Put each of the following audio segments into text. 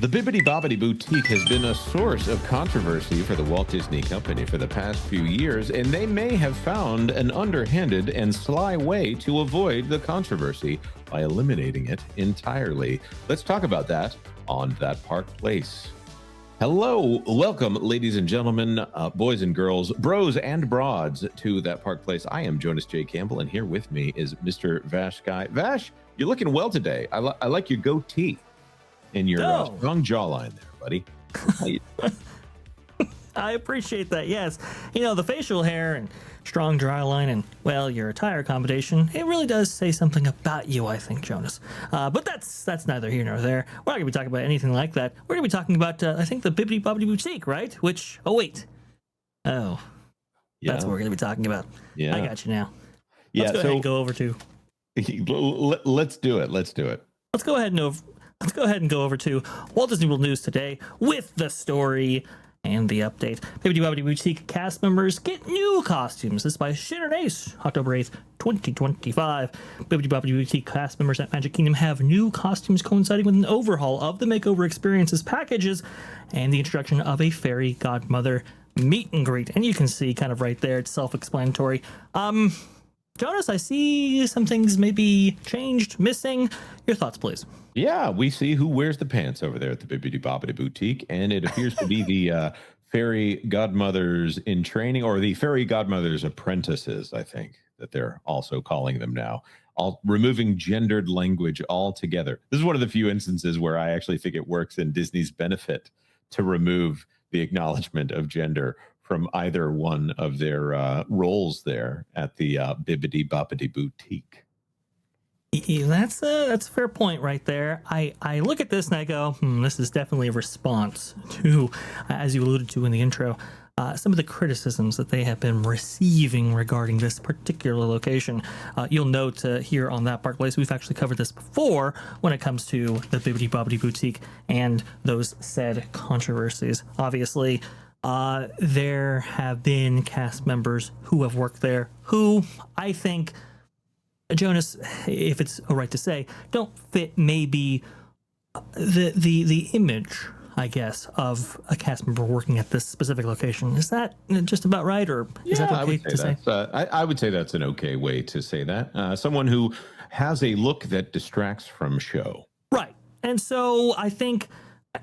The Bibbidi Bobbidi Boutique has been a source of controversy for the Walt Disney Company for the past few years, and they may have found an underhanded and sly way to avoid the controversy by eliminating it entirely. Let's talk about that on That Park Place. Hello, welcome, ladies and gentlemen, boys and girls, bros and broads, to That Park Place. I am Jonas J. Campbell, and here with me is Mr. Vash Guy. Vash, you're looking well today. I like your goatee and your strong jawline there, buddy. I appreciate that. Yes, you know, the facial hair and strong dry line and, well, your attire combination, it really does say something about you, I think, Jonas. But that's neither here nor there. We're not going to be talking about anything like that. We're going to be talking about, I think, the Bibbidi Bobbidi Boutique, right? Which, that's what we're going to be talking about. Yeah. I got you now. Yeah, Let's go ahead and go over to... Let's do it. Let's go ahead and go over to Walt Disney World News today with the story and the update. Bibbidi Bobbidi Boutique cast members get new costumes. This is by Shin and Ace, October 8th, 2025. Bibbidi Bobbidi Boutique cast members at Magic Kingdom have new costumes coinciding with an overhaul of the makeover experiences packages and the introduction of a fairy godmother meet and greet. And you can see kind of right there, it's self-explanatory. Jonas, I see some things maybe changed, missing. Your thoughts, please. Yeah, we see who wears the pants over there at the Bibbidi Bobbidi Boutique, and it appears to be the fairy godmothers in training, or the fairy godmothers apprentices, I think, that they're also calling them now, all removing gendered language altogether. This is one of the few instances where I actually think it works in Disney's benefit to remove the acknowledgement of gender from either one of their roles there at the Bibbidi Bobbidi Boutique. Yeah, that's a fair point right there. I look at this and I go, this is definitely a response to, as you alluded to in the intro, some of the criticisms that they have been receiving regarding this particular location. You'll note here on That Park Place, we've actually covered this before when it comes to the Bibbidi Bobbidi Boutique and those said controversies. Obviously, there have been cast members who have worked there who I think, Jonas, if it's all right to say, don't fit maybe the image, I guess, of a cast member working at this specific location. Is that just about right, or is that okay to say? I would say that's an okay way to say that. Someone who has a look that distracts from show. Right. And so I think,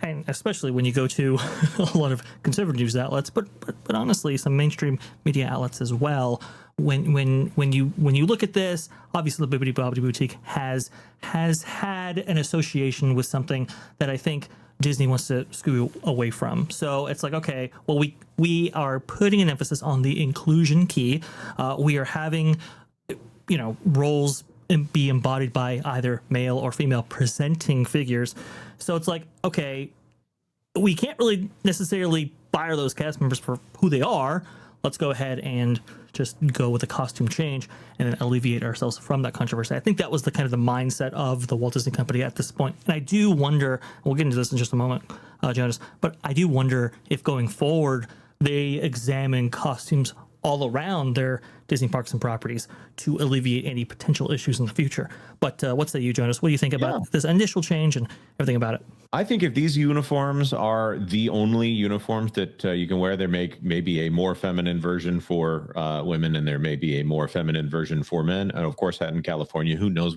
and especially when you go to a lot of conservative news outlets, but honestly, some mainstream media outlets as well, when you look at this, obviously the Bibbidi Bobbidi Boutique has had an association with something that I think Disney wants to skew away from. So it's like, okay, well, we are putting an emphasis on the inclusion key. We are having, roles be embodied by either male or female presenting figures. So it's like, okay, we can't really necessarily fire those cast members for who they are. Let's go ahead and just go with a costume change and then alleviate ourselves from that controversy. I think that was the kind of the mindset of the Walt Disney Company at this point. And I do wonder, we'll get into this in just a moment, Jonas, but I do wonder if going forward, they examine costumes all around their Disney parks and properties to alleviate any potential issues in the future. But what say you, Jonas? What do you think about this initial change and everything about it? I think if these uniforms are the only uniforms that you can wear, there may be a more feminine version for women, and there may be a more feminine version for men. And of course, out in California, who knows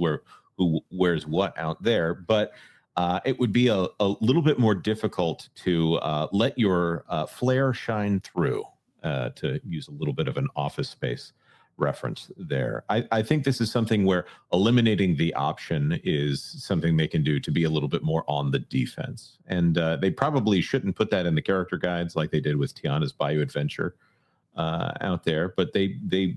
who wears what out there? But it would be a little bit more difficult to let your flair shine through, to use a little bit of an Office Space reference there. I think this is something where eliminating the option is something they can do to be a little bit more on the defense. And they probably shouldn't put that in the character guides like they did with Tiana's Bayou Adventure out there, but they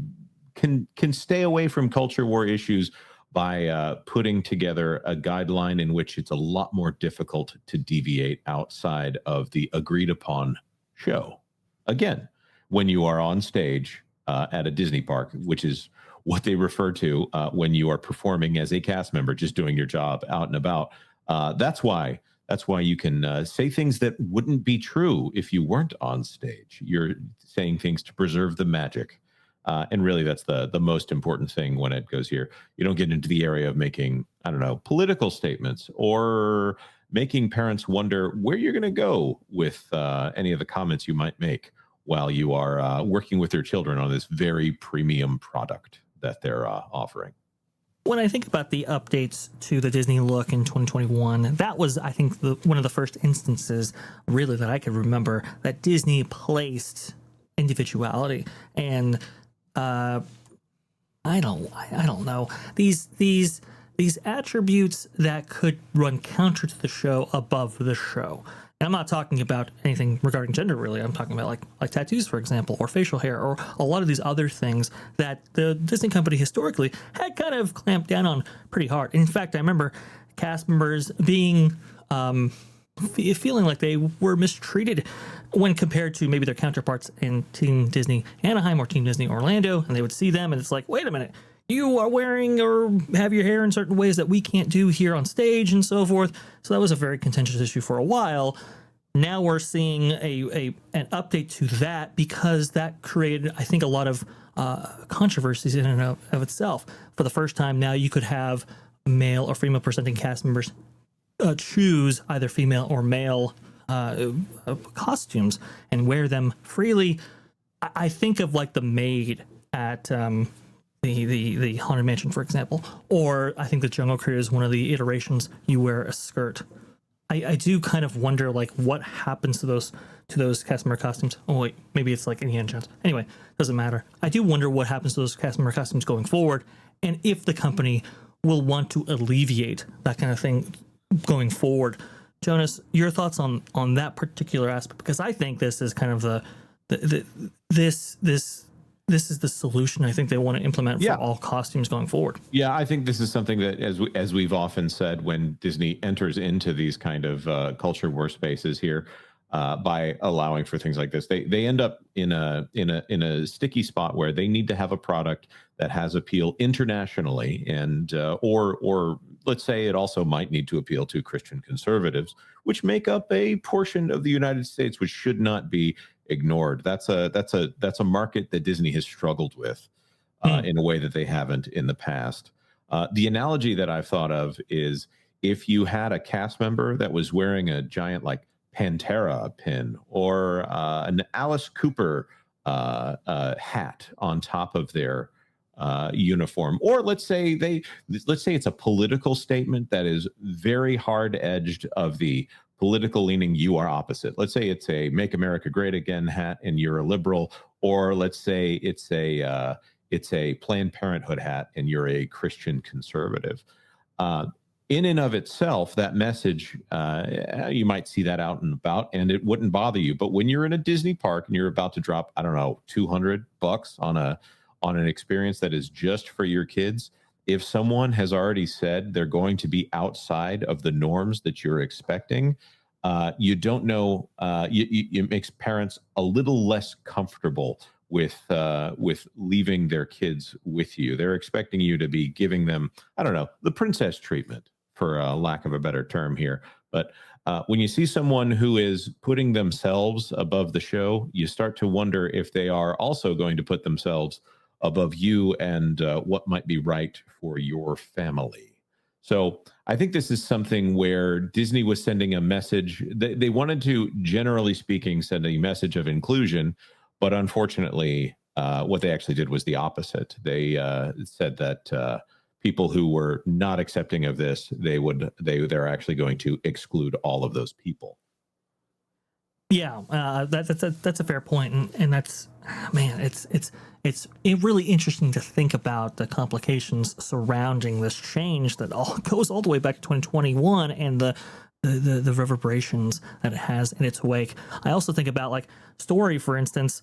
can stay away from culture war issues by putting together a guideline in which it's a lot more difficult to deviate outside of the agreed upon show. Again, when you are on stage at a Disney park, which is what they refer to when you are performing as a cast member, just doing your job out and about. That's why you can say things that wouldn't be true if you weren't on stage. You're saying things to preserve the magic. And really, that's the most important thing when it goes here. You don't get into the area of making, I don't know, political statements or making parents wonder where you're going to go with any of the comments you might make while you are working with their children on this very premium product that they're offering. When I think about the updates to the Disney look in 2021, that was, I think, one of the first instances, really, that I could remember that Disney placed individuality. And I don't know, these attributes that could run counter to the show above the show. And I'm not talking about anything regarding gender, really. I'm talking about like tattoos, for example, or facial hair, or a lot of these other things that the Disney company historically had kind of clamped down on pretty hard. In fact, I remember cast members being feeling like they were mistreated when compared to maybe their counterparts in Team Disney Anaheim or Team Disney Orlando, and they would see them and it's like, wait a minute, you are wearing or have your hair in certain ways that we can't do here on stage and so forth. So that was a very contentious issue for a while. Now we're seeing an update to that because that created, I think, a lot of controversies in and of itself. For the first time now, you could have male or female presenting cast members choose either female or male costumes and wear them freely. I think of like the maid at the Haunted Mansion, for example, or I think the Jungle Cruise, one of the iterations, you wear a skirt. I do kind of wonder like what happens to those cast member costumes. Oh wait, maybe it's like Indiana Jones. Anyway, doesn't matter. I do wonder what happens to those cast member costumes going forward, and if the company will want to alleviate that kind of thing going forward. Jonas, your thoughts on that particular aspect? Because I think this is kind of this is the solution I think they want to implement for all costumes going forward. Yeah, I think this is something that, as we've often said, when Disney enters into these kind of culture war spaces here, by allowing for things like this, they end up in a sticky spot where they need to have a product that has appeal internationally, and or let's say it also might need to appeal to Christian conservatives, which make up a portion of the United States, which should not be ignored. That's a market that Disney has struggled with in a way that they haven't in the past. The analogy that I've thought of is if you had a cast member that was wearing a giant like Pantera pin or an Alice Cooper hat on top of their uniform, or let's say it's a political statement that is very hard edged of the political leaning you are opposite. Let's say it's a Make America Great Again hat and you're a liberal, or let's say it's a Planned Parenthood hat and you're a Christian conservative. In and of itself, that message, you might see that out and about and it wouldn't bother you. But when you're in a Disney park and you're about to drop, I don't know, $200 on an experience that is just for your kids, if someone has already said they're going to be outside of the norms that you're expecting, you don't know, it makes parents a little less comfortable with leaving their kids with you. They're expecting you to be giving them, I don't know, the princess treatment, for lack of a better term here. But when you see someone who is putting themselves above the show, you start to wonder if they are also going to put themselves above you and what might be right for your family. So I think this is something where Disney was sending a message. They wanted to, generally speaking, send a message of inclusion, but unfortunately, what they actually did was the opposite. They said that people who were not accepting of this, they're actually going to exclude all of those people. Yeah, that's a fair point, and that's, man, it's really interesting to think about the complications surrounding this change that all goes all the way back to 2021 and the reverberations that it has in its wake. I also think about like Story, for instance.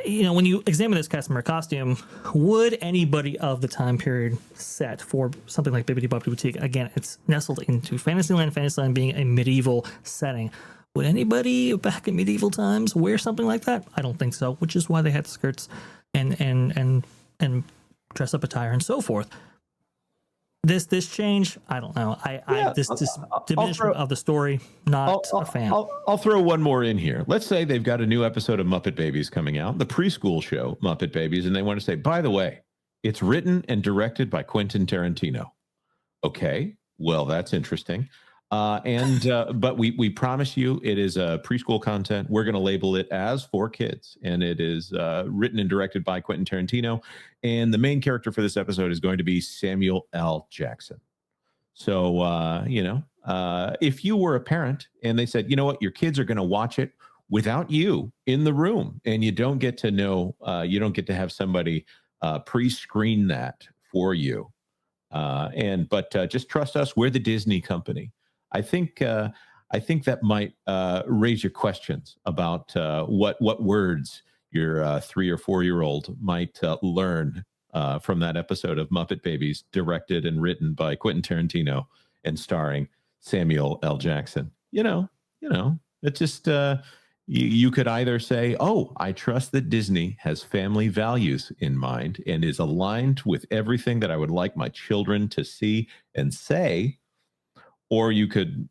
You know, when you examine this customer costume, would anybody of the time period set for something like Bibbidi Bobbidi Boutique? Again, it's nestled into Fantasyland being a medieval setting. Would anybody back in medieval times wear something like that? I don't think so, which is why they had skirts and dress up attire and so forth. This change, I don't know. This diminishment of the story, not a fan. I'll throw one more in here. Let's say they've got a new episode of Muppet Babies coming out, the preschool show Muppet Babies, and they want to say, by the way, it's written and directed by Quentin Tarantino. Okay, well, that's interesting. But we promise you it is preschool content. We're going to label it as for kids, and it is written and directed by Quentin Tarantino. And the main character for this episode is going to be Samuel L. Jackson. So, if you were a parent and they said, you know what, your kids are going to watch it without you in the room, and you don't get to know, you don't get to have somebody pre-screen that for you. But just trust us. We're the Disney company. I think that might raise your questions about what words your 3 or 4 year old might learn from that episode of Muppet Babies, directed and written by Quentin Tarantino and starring Samuel L. Jackson. It's just you could either say, "Oh, I trust that Disney has family values in mind and is aligned with everything that I would like my children to see and say," or you could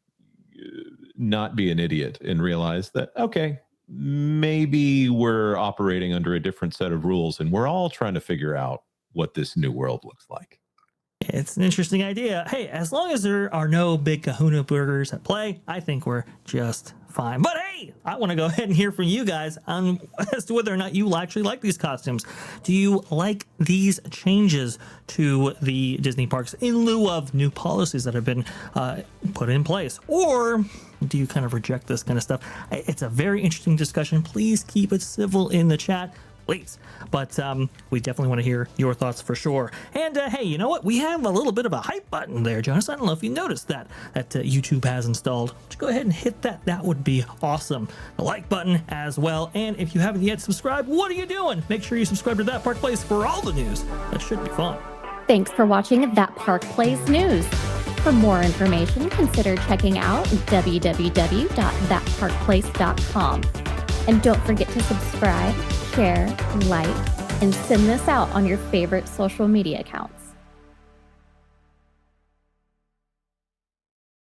not be an idiot and realize that, okay, maybe we're operating under a different set of rules and we're all trying to figure out what this new world looks like. It's an interesting idea. Hey, as long as there are no big kahuna burgers at play, I think we're just fine. But hey, I want to go ahead and hear from you guys on as to whether or not you actually like these costumes. Do you like these changes to the Disney parks in lieu of new policies that have been put in place? Or do you kind of reject this kind of stuff? It's a very interesting discussion. Please keep it civil in the chat. Please. But we definitely want to hear your thoughts for sure. And hey, you know what? We have a little bit of a hype button there, Jonas. I don't know if you noticed that YouTube has installed. Just go ahead and hit that. That would be awesome. The like button as well. And if you haven't yet subscribed, what are you doing? Make sure you subscribe to That Park Plays for all the news. That should be fun. Thanks for watching That Park Plays News. For more information, consider checking out www.thatparkplace.com. And don't forget to subscribe, share, like, and send this out on your favorite social media accounts.